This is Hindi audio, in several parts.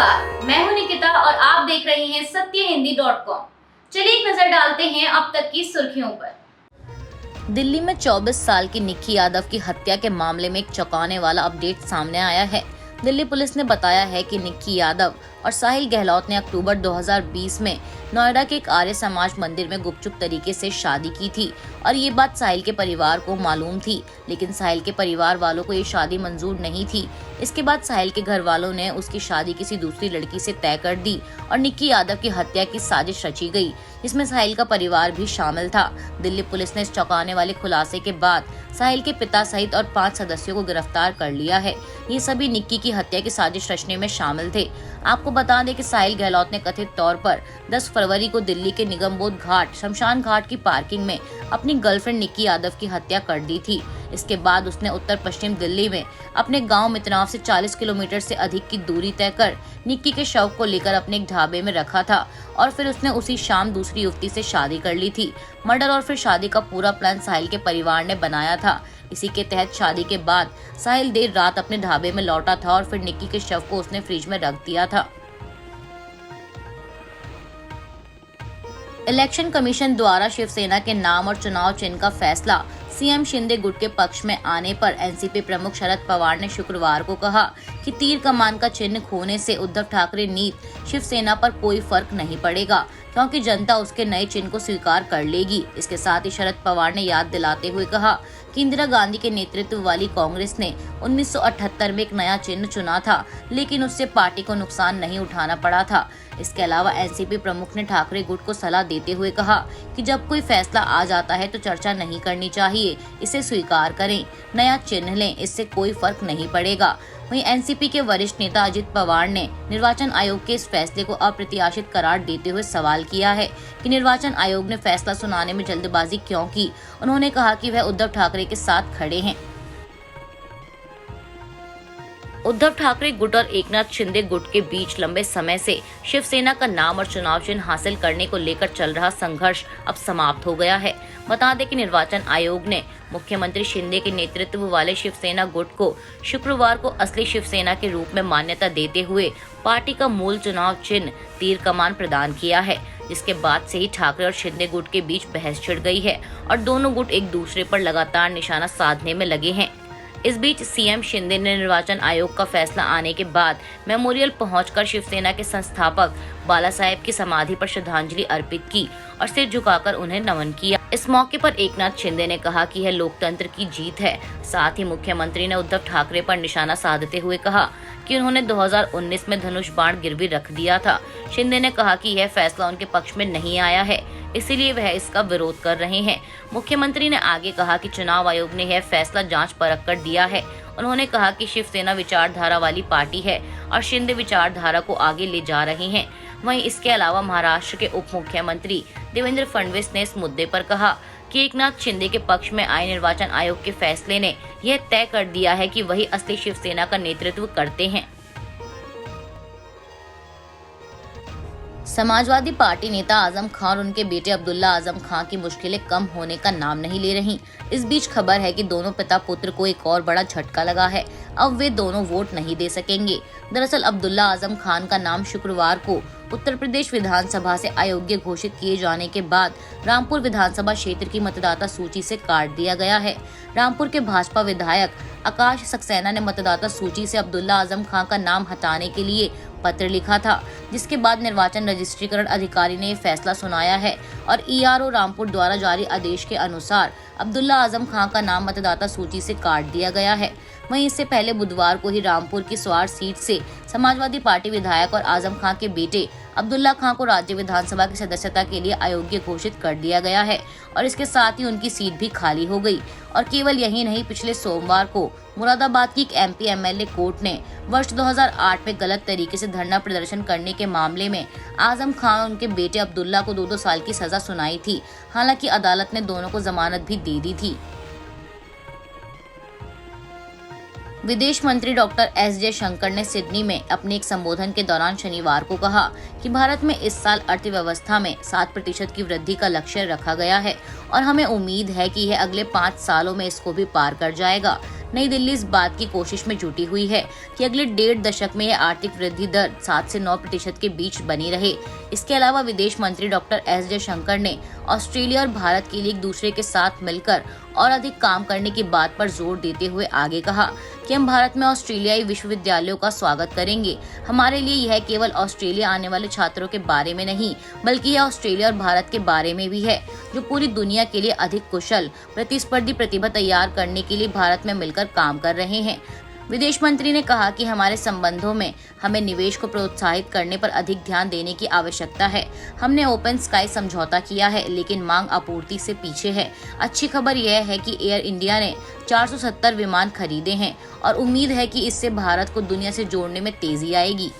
नमस्कार, मैं हूं निकिता और आप देख रहे हैं सत्यहिंदी.com। चलिए एक नजर डालते हैं अब तक की सुर्खियों पर। दिल्ली में 24 साल की निक्की यादव की हत्या के मामले में एक चौंकाने वाला अपडेट सामने आया है। दिल्ली पुलिस ने बताया है कि निक्की यादव और साहिल गहलोत ने अक्टूबर 2020 में नोएडा के एक आर्य समाज मंदिर में गुपचुप तरीके से शादी की थी और ये बात साहिल के परिवार को मालूम थी, लेकिन साहिल के परिवार वालों को ये शादी मंजूर नहीं थी। इसके बाद साहिल के घर वालों ने उसकी शादी किसी दूसरी लड़की से तय कर दी और निक्की यादव की हत्या की साजिश रची गई, जिसमें साहिल का परिवार भी शामिल था। दिल्ली पुलिस ने इस चौंकाने वाले खुलासे के बाद साहिल के पिता सहित और 5 सदस्यों को गिरफ्तार कर लिया है। ये सभी निक्की की हत्या की साजिश रचने में शामिल थे। आपको बता दें कि साहिल गहलोत ने कथित तौर पर 10 फरवरी को दिल्ली के निगमबोध घाट शमशान घाट की पार्किंग में अपनी गर्लफ्रेंड निक्की यादव की हत्या कर दी थी। इसके बाद उसने उत्तर पश्चिम दिल्ली में अपने गांव मितनाव से 40 किलोमीटर से अधिक की दूरी तय कर निक्की के शव को लेकर अपने एक ढाबे में रखा था और फिर उसने उसी शाम दूसरी युवती से शादी कर ली थी। मर्डर और फिर शादी का पूरा प्लान साहिल के परिवार ने बनाया था। इसी के तहत शादी के बाद साहिल देर रात अपने ढाबे में लौटा था और फिर निक्की के शव को उसने फ्रिज में रख दिया था। इलेक्शन कमीशन द्वारा शिवसेना के नाम और चुनाव चिन्ह का फैसला सीएम शिंदे गुट के पक्ष में आने पर एनसीपी प्रमुख शरद पवार ने शुक्रवार को कहा कि तीर कमान का चिन्ह खोने से उद्धव ठाकरे नीत शिवसेना पर कोई फर्क नहीं पड़ेगा, क्योंकि जनता उसके नए चिन्ह को स्वीकार कर लेगी। इसके साथ ही शरद पवार ने याद दिलाते हुए कहा कि इंदिरा गांधी के नेतृत्व वाली कांग्रेस ने 1978 में एक नया चिन्ह चुना था, लेकिन उससे पार्टी को नुकसान नहीं उठाना पड़ा था। इसके अलावा एनसीपी प्रमुख ने ठाकरे गुट को सलाह देते हुए कहा कि जब कोई फैसला आ जाता है तो चर्चा नहीं करनी चाहिए, इसे स्वीकार करें, नया चिन्ह लें, इससे कोई फर्क नहीं पड़ेगा। वहीं एनसीपी के वरिष्ठ नेता अजित पवार ने निर्वाचन आयोग के इस फैसले को अप्रत्याशित करार देते हुए सवाल किया है कि निर्वाचन आयोग ने फैसला सुनाने में जल्दबाजी क्यों की। उन्होंने कहा कि वह उद्धव ठाकरे के साथ खड़े हैं। उद्धव ठाकरे गुट और एकनाथ शिंदे गुट के बीच लंबे समय से शिवसेना का नाम और चुनाव चिन्ह हासिल करने को लेकर चल रहा संघर्ष अब समाप्त हो गया है। बता दें कि निर्वाचन आयोग ने मुख्यमंत्री शिंदे के नेतृत्व वाले शिवसेना गुट को शुक्रवार को असली शिवसेना के रूप में मान्यता देते हुए पार्टी का मूल चुनाव चिन्ह तीर कमान प्रदान किया है, जिसके बाद से ही ठाकरे और शिंदे गुट के बीच बहस छिड़ गई है और दोनों गुट एक दूसरे पर लगातार निशाना साधने में लगे हैं। इस बीच सीएम शिंदे ने निर्वाचन आयोग का फैसला आने के बाद मेमोरियल पहुंचकर शिवसेना के संस्थापक बाला साहेब की समाधि पर श्रद्धांजलि अर्पित की और सिर झुकाकर उन्हें नमन किया। इस मौके पर एकनाथ शिंदे ने कहा कि यह लोकतंत्र की जीत है। साथ ही मुख्यमंत्री ने उद्धव ठाकरे पर निशाना साधते हुए कहा कि उन्होंने 2019 में धनुष बाण गिरवी रख दिया था। शिंदे ने कहा कि यह फैसला उनके पक्ष में नहीं आया है, इसीलिए वह इसका विरोध कर रहे हैं। मुख्यमंत्री ने आगे कहा कि चुनाव आयोग ने यह फैसला जांच परख कर दिया है। उन्होंने कहा कि शिवसेना विचारधारा वाली पार्टी है और शिंदे विचारधारा को आगे ले जा रहे हैं। वहीं इसके अलावा महाराष्ट्र के उप मुख्यमंत्री देवेंद्र फडणवीस ने इस मुद्दे पर कहा कि एकनाथ शिंदे के पक्ष में आए निर्वाचन आयोग के फैसले ने यह तय कर दिया है कि वही असली शिवसेना का नेतृत्व करते हैं। समाजवादी पार्टी नेता आजम खान और उनके बेटे अब्दुल्ला आजम खान की मुश्किलें कम होने का नाम नहीं ले रही। इस बीच खबर है कि दोनों पिता पुत्र को एक और बड़ा झटका लगा है। अब वे दोनों वोट नहीं दे सकेंगे। दरअसल अब्दुल्ला आजम खान का नाम शुक्रवार को उत्तर प्रदेश विधानसभा से अयोग्य घोषित किए जाने के बाद रामपुर विधानसभा क्षेत्र की मतदाता सूची से काट दिया गया है। रामपुर के भाजपा विधायक आकाश सक्सेना ने मतदाता सूची से अब्दुल्ला आजम खान का नाम हटाने के लिए पत्र लिखा था, जिसके बाद निर्वाचन रजिस्ट्रीकरण अधिकारी ने फैसला सुनाया है और ईआरओ रामपुर द्वारा जारी आदेश के अनुसार अब्दुल्ला आजम खान का नाम मतदाता सूची से काट दिया गया है। वहीं इससे पहले बुधवार को ही रामपुर की स्वार सीट से समाजवादी पार्टी विधायक और आजम खान के बेटे अब्दुल्ला खान को राज्य विधानसभा की सदस्यता के लिए अयोग्य घोषित कर दिया गया है और इसके साथ ही उनकी सीट भी खाली हो गई। और केवल यही नहीं, पिछले सोमवार को मुरादाबाद की एक एमपी एमएलए कोर्ट ने वर्ष 2008 में गलत तरीके से धरना प्रदर्शन करने के मामले में आजम खान और उनके बेटे अब्दुल्ला को 2-2 साल की सजा सुनाई थी। हालांकि अदालत ने दोनों को जमानत भी दे दी थी। विदेश मंत्री डॉक्टर एस जयशंकर ने सिडनी में अपने एक संबोधन के दौरान शनिवार को कहा कि भारत में इस साल अर्थव्यवस्था में 7% की वृद्धि का लक्ष्य रखा गया है और हमें उम्मीद है कि यह अगले 5 सालों में इसको भी पार कर जाएगा। नई दिल्ली इस बात की कोशिश में जुटी हुई है कि अगले 1.5 दशक में यह आर्थिक वृद्धि दर 7 से 9% के बीच बनी रहे। इसके अलावा विदेश मंत्री डॉक्टर एस जयशंकर ने ऑस्ट्रेलिया और भारत के लिए एक दूसरे के साथ मिलकर और अधिक काम करने की बात पर जोर देते हुए आगे कहा कि हम भारत में ऑस्ट्रेलियाई विश्वविद्यालयों का स्वागत करेंगे। हमारे लिए यह केवल ऑस्ट्रेलिया आने वाले छात्रों के बारे में नहीं, बल्कि यह ऑस्ट्रेलिया और भारत के बारे में भी है, जो पूरी दुनिया के लिए अधिक कुशल प्रतिस्पर्धी प्रतिभा तैयार करने के लिए भारत में मिलकर काम कर रहे हैं। विदेश मंत्री ने कहा कि हमारे संबंधों में हमें निवेश को प्रोत्साहित करने पर अधिक ध्यान देने की आवश्यकता है। हमने ओपन स्काई समझौता किया है, लेकिन मांग आपूर्ति से पीछे है। अच्छी खबर यह है कि एयर इंडिया ने 470 विमान खरीदे हैं और उम्मीद है कि इससे भारत को दुनिया से जोड़ने में तेजी आएगी।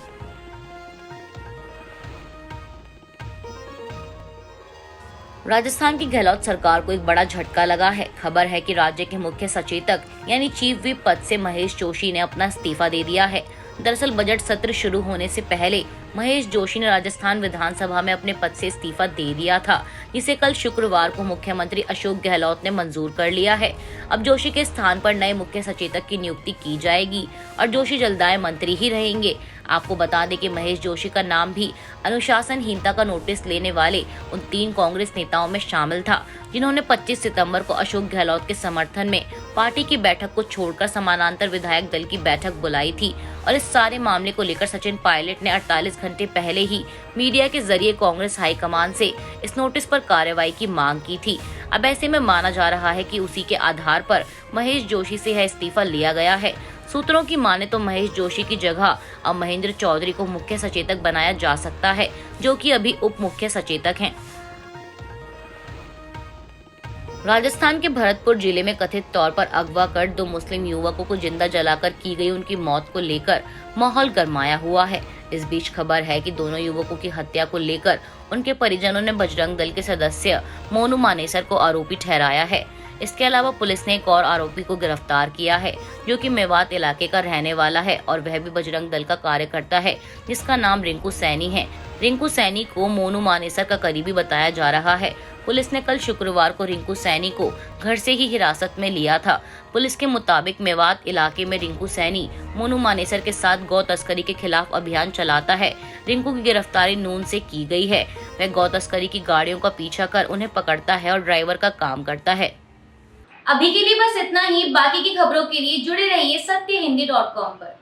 राजस्थान की गहलोत सरकार को एक बड़ा झटका लगा है। खबर है कि राज्य के मुख्य सचेतक यानी चीफ व्हिप पद से महेश जोशी ने अपना इस्तीफा दे दिया है। दरअसल बजट सत्र शुरू होने से पहले महेश जोशी ने राजस्थान विधानसभा में अपने पद से इस्तीफा दे दिया था, जिसे कल शुक्रवार को मुख्यमंत्री अशोक गहलोत ने मंजूर कर लिया है। अब जोशी के स्थान पर नए मुख्य सचेतक की नियुक्ति की जाएगी और जोशी जलदाय मंत्री ही रहेंगे। आपको बता दें कि महेश जोशी का नाम भी अनुशासनहीनता का नोटिस लेने वाले उन 3 कांग्रेस नेताओं में शामिल था, जिन्होंने 25 सितंबर को अशोक गहलोत के समर्थन में पार्टी की बैठक को छोड़कर समानांतर विधायक दल की बैठक बुलाई थी। और इस सारे मामले को लेकर सचिन पायलट ने 48 घंटे पहले ही मीडिया के जरिए कांग्रेस हाईकमान से इस नोटिस पर कार्रवाई की मांग की थी। अब ऐसे में माना जा रहा है कि उसी के आधार पर महेश जोशी से यह इस्तीफा लिया गया है। सूत्रों की माने तो महेश जोशी की जगह अब महेंद्र चौधरी को मुख्य सचेतक बनाया जा सकता है, जो कि अभी उप मुख्य सचेतक हैं। राजस्थान के भरतपुर जिले में कथित तौर पर अगवा कर 2 मुस्लिम युवकों को जिंदा जलाकर की गई उनकी मौत को लेकर माहौल गरमाया हुआ है। इस बीच खबर है कि दोनों युवकों की हत्या को लेकर उनके परिजनों ने बजरंग दल के सदस्य मोनू मानेसर को आरोपी ठहराया है। इसके अलावा पुलिस ने एक और आरोपी को गिरफ्तार किया है, जो कि मेवात इलाके का रहने वाला है और वह भी बजरंग दल का कार्यकर्ता है, जिसका नाम रिंकू सैनी है। रिंकू सैनी को मोनू मानेसर का करीबी बताया जा रहा है। पुलिस ने कल शुक्रवार को रिंकू सैनी को घर से ही हिरासत में लिया था। पुलिस के मुताबिक मेवात इलाके में रिंकू सैनी मोनू मानेसर के साथ गौ तस्करी के खिलाफ अभियान चलाता है। रिंकू की गिरफ्तारी नून से की गई है। वह गौ तस्करी की गाड़ियों का पीछा कर उन्हें पकड़ता है और ड्राइवर का काम करता है। अभी के लिए बस इतना ही। बाकी की खबरों के लिए जुड़े रहिए सत्यहिंदी.com पर।